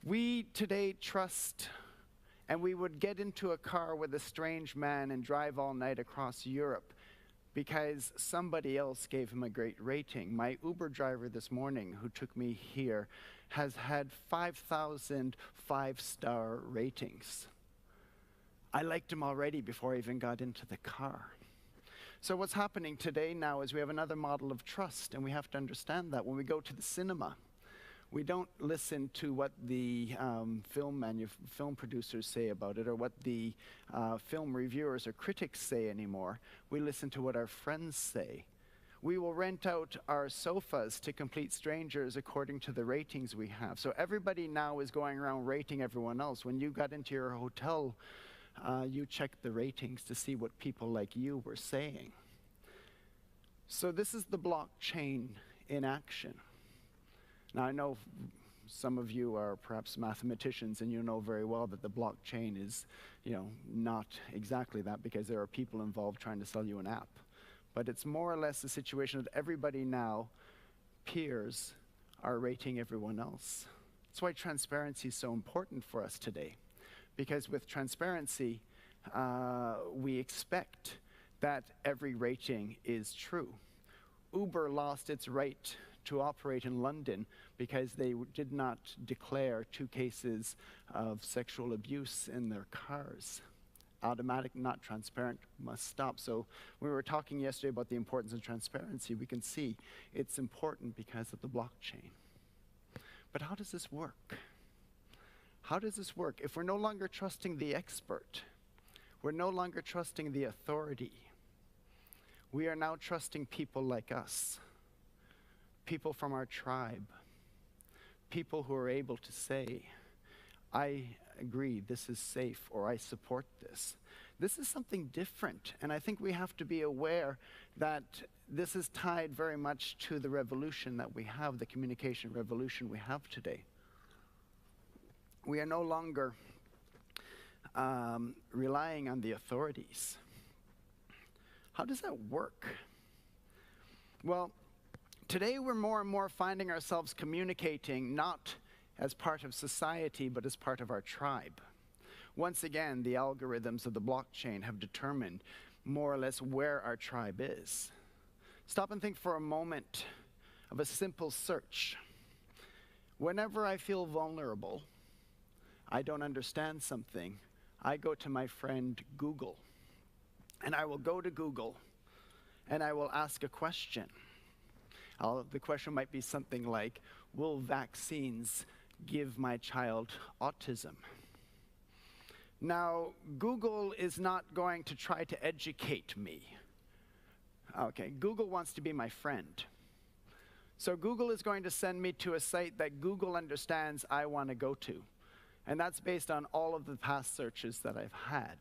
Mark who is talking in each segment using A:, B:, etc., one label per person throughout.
A: We today trust, and we would get into a car with a strange man and drive all night across Europe because somebody else gave him a great rating. My Uber driver this morning, who took me here, has had 5,000 five-star ratings. I liked him already before I even got into the car. So what's happening today now is we have another model of trust, and we have to understand that. When we go to the cinema, we don't listen to what the film producers say about it or what the film reviewers or critics say anymore. We listen to what our friends say. We will rent out our sofas to complete strangers according to the ratings we have. So everybody now is going around rating everyone else. When you got into your hotel, you checked the ratings to see what people like you were saying. So this is the blockchain in action. Now, I know some of you are perhaps mathematicians, and you know very well that the blockchain is, not exactly that, because there are people involved trying to sell you an app. But it's more or less the situation that everybody now, peers, are rating everyone else. That's why transparency is so important for us today. Because with transparency, we expect that every rating is true. Uber lost its right to operate in London because they did not declare 2 cases of sexual abuse in their cars. Automatic, not transparent, must stop. So when we were talking yesterday about the importance of transparency, we can see it's important because of the blockchain. But how does this work? How does this work? If we're no longer trusting the expert, we're no longer trusting the authority, we are now trusting people like us. People from our tribe, people who are able to say, I agree, this is safe, or I support this. This is something different, and I think we have to be aware that this is tied very much to the revolution that we have, the communication revolution we have today. We are no longer relying on the authorities. How does that work? Well, today we're more and more finding ourselves communicating not as part of society, but as part of our tribe. Once again, the algorithms of the blockchain have determined more or less where our tribe is. Stop and think for a moment of a simple search. Whenever I feel vulnerable, I don't understand something, I go to my friend Google. And I will go to Google and I will ask a question. The question might be something like, will vaccines give my child autism? Now, Google is not going to try to educate me. Okay, Google wants to be my friend. So Google is going to send me to a site that Google understands I want to go to. And that's based on all of the past searches that I've had.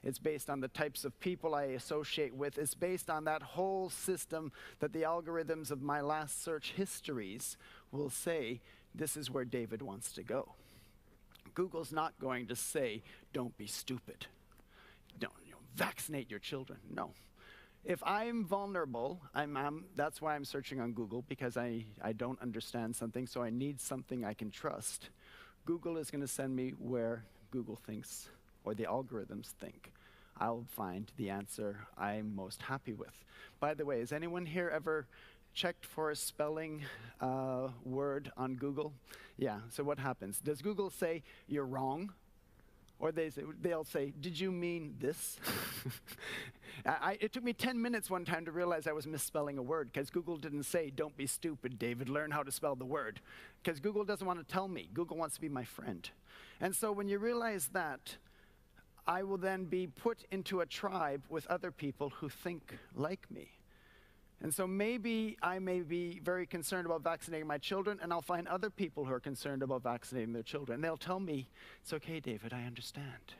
A: It's based on the types of people I associate with. It's based on that whole system that the algorithms of my last search histories will say, this is where David wants to go. Google's not going to say, don't be stupid. Don't vaccinate your children. No. If I'm vulnerable, that's why I'm searching on Google, because I don't understand something, so I need something I can trust. Google is going to send me where Google thinks, or the algorithms think, I'll find the answer I'm most happy with. By the way, has anyone here ever checked for a spelling word on Google? Yeah, so what happens? Does Google say, you're wrong? Or they'll say, did you mean this? It took me 10 minutes one time to realize I was misspelling a word, because Google didn't say, don't be stupid, David, learn how to spell the word. Because Google doesn't want to tell me. Google wants to be my friend. And so when you realize that, I will then be put into a tribe with other people who think like me. And so maybe I may be very concerned about vaccinating my children, and I'll find other people who are concerned about vaccinating their children. And they'll tell me, it's okay, David, I understand.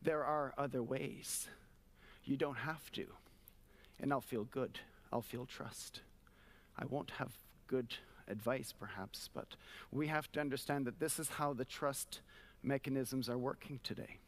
A: There are other ways. You don't have to. And I'll feel good. I'll feel trust. I won't have good advice, perhaps, but we have to understand that this is how the trust mechanisms are working today.